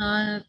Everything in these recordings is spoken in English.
Uh,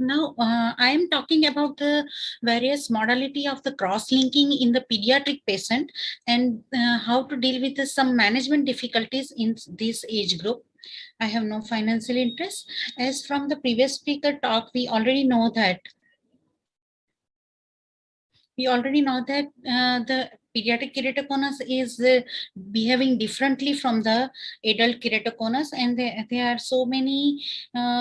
now, I am talking about the various modality of the cross-linking in the pediatric patient and how to deal with some management difficulties in this age group. I have no financial interest. As from the previous speaker talk, we already know that the pediatric keratoconus is behaving differently from the adult keratoconus, and there are so many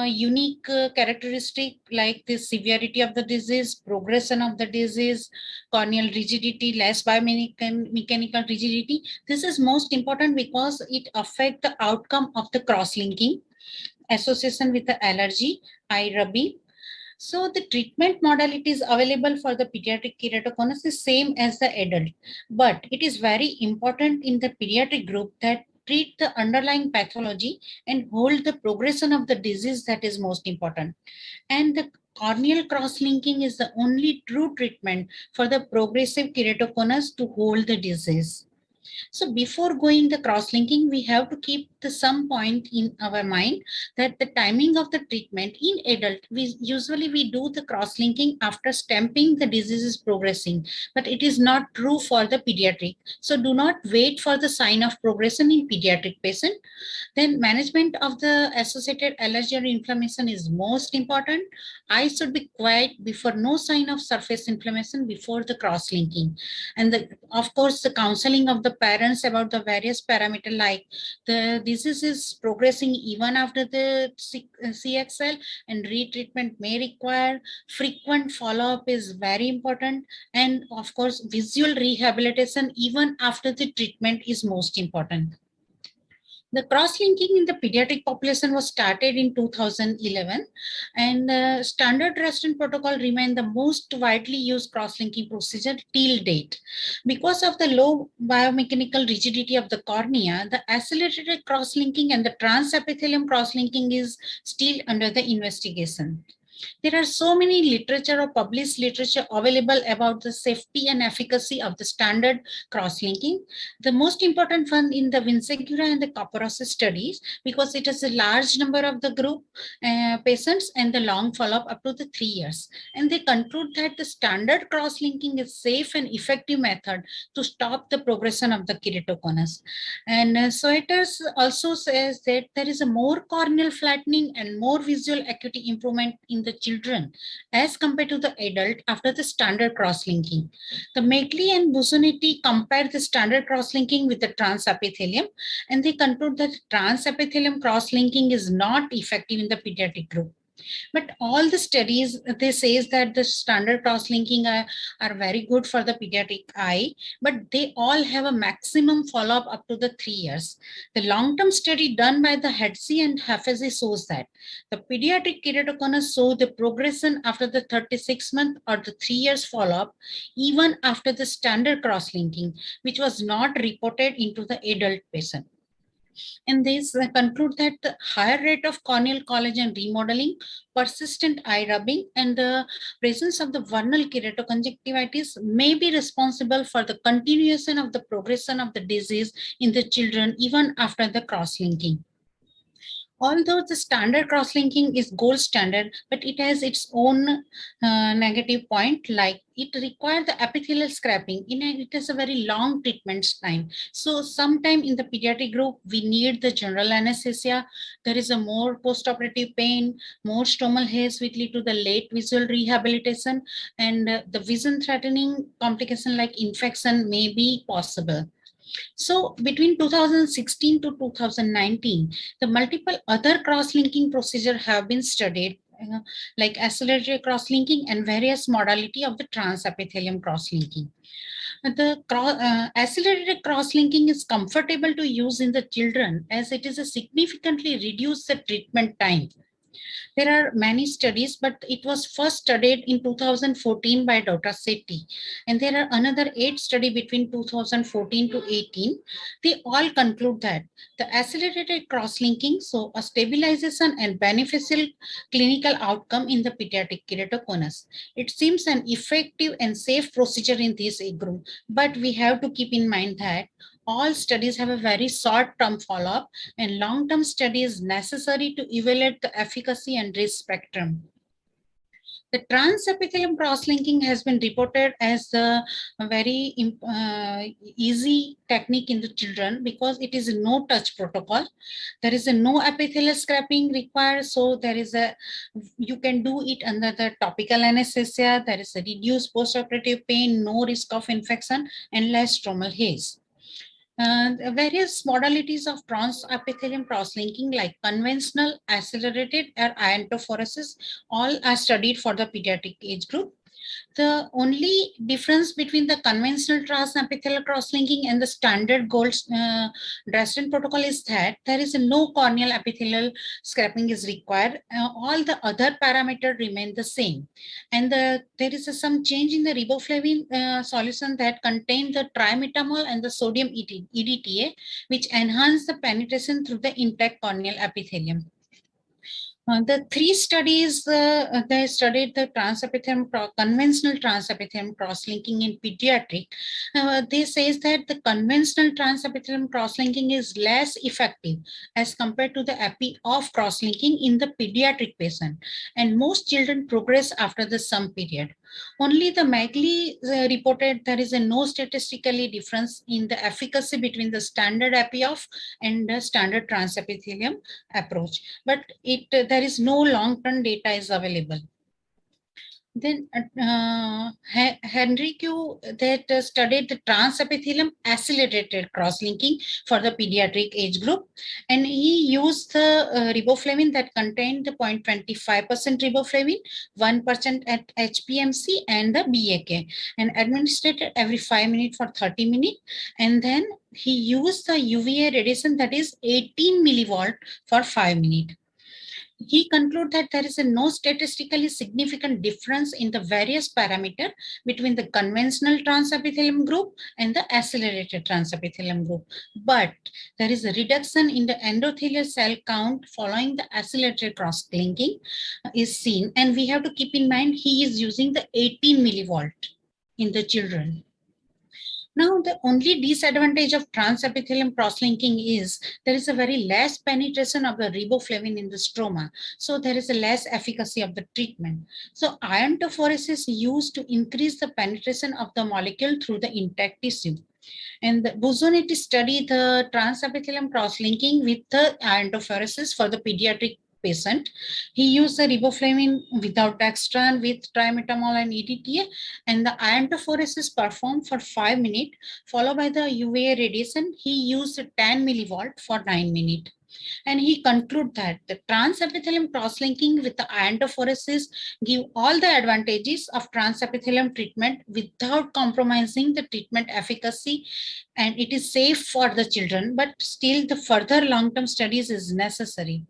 unique characteristic like the severity of the disease, progression of the disease, corneal rigidity, less biomechanical rigidity. This is most important because it affects the outcome of the cross-linking, association with the allergy, eye rubbing. So the treatment modalities available for the pediatric keratoconus is same as the adult, but it is very important in the pediatric group that treat the underlying pathology and hold the progression of the disease that is most important. And the corneal cross-linking is the only true treatment for the progressive keratoconus to hold the disease. So before going the cross-linking, we have to keep the some point in our mind that the timing of the treatment in adult, we do the cross-linking after stamping the disease is progressing, but it is not true for the pediatric. So do not wait for the sign of progression in pediatric patient. Then management of the associated allergy or inflammation is most important. Eyes should be quiet before no sign of surface inflammation before the cross-linking. And of course, the counseling of the parents about the various parameter like the disease is progressing even after the CXL and retreatment may require. Frequent follow-up is very important. And of course, visual rehabilitation even after the treatment is most important. The cross-linking in the pediatric population was started in 2011, and standard Western protocol remained the most widely used cross-linking procedure till date. Because of the low biomechanical rigidity of the cornea, the accelerated cross-linking and the transepithelium cross-linking is still under the investigation. There are so many literature or published literature available about the safety and efficacy of the standard cross-linking. The most important one in the Vinsegura and the Kaporos studies, because it has a large number of the group patients and the long follow-up up to the 3 years. And they conclude that the standard cross-linking is safe and effective method to stop the progression of the keratoconus. And Soeters also says that there is a more corneal flattening and more visual acuity improvement in the children as compared to the adult after the standard cross-linking. The Megley and Busonetti compared the standard cross-linking with the transepithelium, and they conclude that transepithelium cross-linking is not effective in the pediatric group. But all the studies, they says that the standard cross-linking are very good for the pediatric eye, but they all have a maximum follow-up up to the 3 years. The long-term study done by the Hedsey and Hafezi shows that the pediatric keratoconus show the progression after the 36-month or the 3 years follow-up, even after the standard cross-linking, which was not reported into the adult patient. And they conclude that the higher rate of corneal collagen remodeling, persistent eye rubbing, and the presence of the vernal keratoconjunctivitis may be responsible for the continuation of the progression of the disease in the children even after the cross-linking. Although the standard cross-linking is gold standard, but it has its own negative point, like it requires the epithelial scraping. It has a very long treatment time. So sometime in the pediatric group, we need the general anesthesia. There is a more postoperative pain, more stromal haze which lead to the late visual rehabilitation, and the vision threatening complication like infection may be possible. So between 2016 to 2019, the multiple other cross-linking procedures have been studied, like accelerated cross-linking and various modality of the transepithelium cross-linking. The accelerated cross-linking is comfortable to use in the children as it is a significantly reduce the treatment time. There are many studies, but it was first studied in 2014 by Dr. Sethi. And there are another 8 studies between 2014 to 18. They all conclude that the accelerated cross-linking, so a stabilization and beneficial clinical outcome in the pediatric keratoconus. It seems an effective and safe procedure in this age group, but we have to keep in mind that all studies have a very short-term follow-up, and long-term study is necessary to evaluate the efficacy and risk spectrum. The transepithelium cross-linking has been reported as a very easy technique in the children because it is a no-touch protocol. There is a no epithelial scraping required, so you can do it under the topical anesthesia. There is a reduced postoperative pain, no risk of infection, and less stromal haze. Various modalities of transepithelium cross-linking like conventional, accelerated, or iontophoresis all are studied for the pediatric age group. The only difference between the conventional transepithelial cross-linking and the standard gold Dresden protocol is that there is no corneal epithelial scraping is required. All the other parameters remain the same. And there is some change in the riboflavin solution that contain the trimetamol and the sodium EDTA, which enhance the penetration through the intact corneal epithelium. The three studies, they studied the conventional transepithelium cross-linking in pediatric. They says that the conventional transepithelium cross-linking is less effective as compared to the epi-off cross-linking in the pediatric patient, and most children progress after the some period. Only the Magley reported there is no statistically difference in the efficacy between the standard epi-off and the standard transepithelium approach, but there is no long-term data is available. Then Henrique that studied the transepithelium accelerated cross-linking for the pediatric age group, and he used the riboflavin that contained the 0.25% riboflavin, 1% at HPMC, and the BAK, and administered every 5 minutes for 30 minutes, and then he used the UVA radiation that is 18 millivolt for 5 minutes. He concluded that there is no statistically significant difference in the various parameters between the conventional transepithelium group and the accelerated transepithelium group. But there is a reduction in the endothelial cell count following the accelerated cross-linking is seen. And we have to keep in mind he is using the 18 millivolt in the children. Now, the only disadvantage of transepithelium cross-linking is there is a very less penetration of the riboflavin in the stroma. So there is a less efficacy of the treatment. So iontophoresis is used to increase the penetration of the molecule through the intact tissue. And Buzoniti studied the transepithelium cross-linking with the iontophoresis for the pediatric patient. He used the riboflavin without dextran with trimetamol and EDTA, and the iontophoresis performed for 5 minutes, followed by the UVA radiation. He used 10 millivolt for 9 minutes. And he concluded that the transepithelium cross-linking with the iontophoresis give all the advantages of transepithelium treatment without compromising the treatment efficacy, and it is safe for the children, but still the further long-term studies is necessary.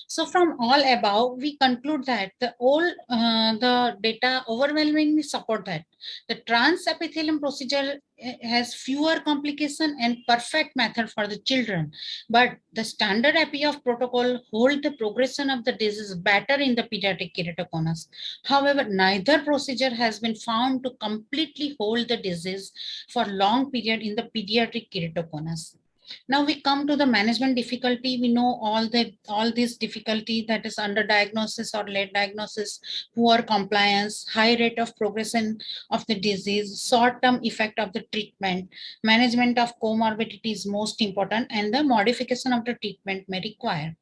So from all above, we conclude that the data overwhelmingly support that the transepithelium procedure has fewer complications and perfect method for the children. But the standard epi-off protocol hold the progression of the disease better in the pediatric keratoconus. However, neither procedure has been found to completely hold the disease for long period in the pediatric keratoconus. Now we come to the management difficulty. We know all this difficulty that is under diagnosis or late diagnosis, poor compliance, high rate of progression of the disease, short-term effect of the treatment, management of comorbidity is most important, and the modification of the treatment may require.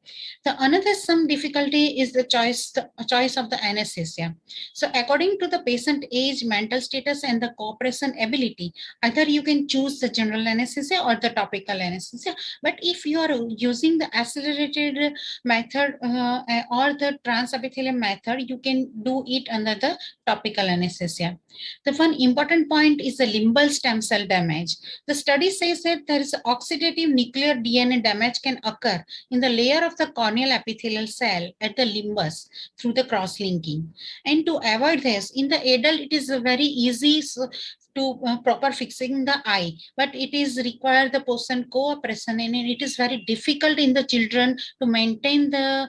The another some difficulty is the choice of the anesthesia. So according to the patient age, mental status, and the cooperation ability, either you can choose the general anesthesia or the topical anesthesia. But if you are using the accelerated method or the transepithelium method, you can do it under the topical anesthesia. The one important point is the limbal stem cell damage. The study says that there is oxidative nuclear DNA damage can occur in the layer of the corneal epithelial cell at the limbus through the cross-linking. And to avoid this, in the adult, it is very easy to proper fixing the eye, but it is required the person go operation, and it is very difficult in the children to maintain the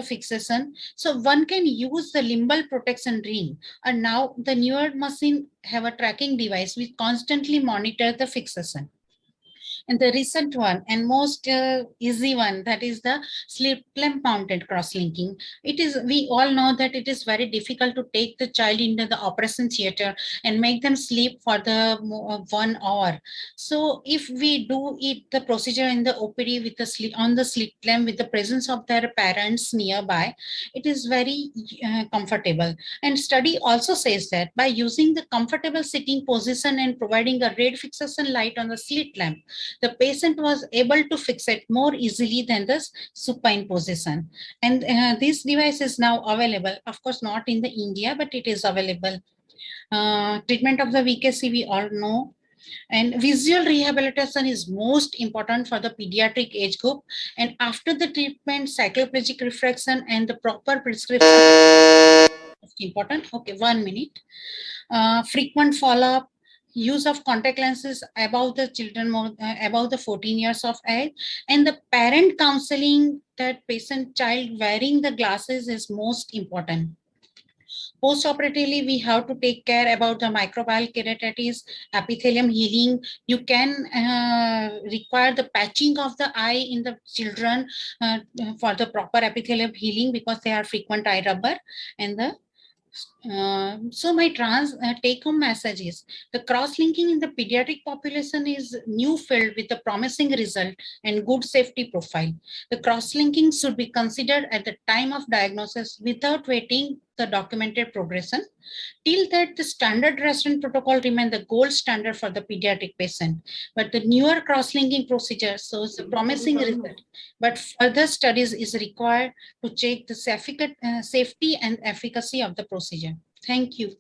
fixation. So one can use the limbal protection ring, and now the newer machine have a tracking device which constantly monitor the fixation. And the recent one and most easy one, that is the sleep lamp mounted cross-linking. It is, we all know that it is very difficult to take the child into the operation theater and make them sleep for the 1 hour. So if we do it, the procedure in the OPD with the sleep on the sleep lamp with the presence of their parents nearby, it is very comfortable. And study also says that by using the comfortable sitting position and providing a red fixation light on the slit lamp, the patient was able to fix it more easily than the supine position. And this device is now available, of course, not in the India, but it is available. Treatment of the VKC, we all know. And visual rehabilitation is most important for the pediatric age group. And after the treatment, cycloplegic refraction and the proper prescription is important. Okay, 1 minute. Frequent follow-up, use of contact lenses above the children above the 14 years of age, and the parent counseling that patient child wearing the glasses is most important. Post-operatively, we have to take care about the microbial keratitis, epithelium healing. You can require the patching of the eye in the children for the proper epithelium healing because they are frequent eye rubber. And the so my take-home message is the cross-linking in the pediatric population is new field with a promising result and good safety profile. The cross-linking should be considered at the time of diagnosis without waiting the documented progression. Till that, the standard resident protocol remain the gold standard for the pediatric patient. But the newer cross-linking procedure shows a promising result. But further studies is required to check the safety and efficacy of the procedure. Thank you.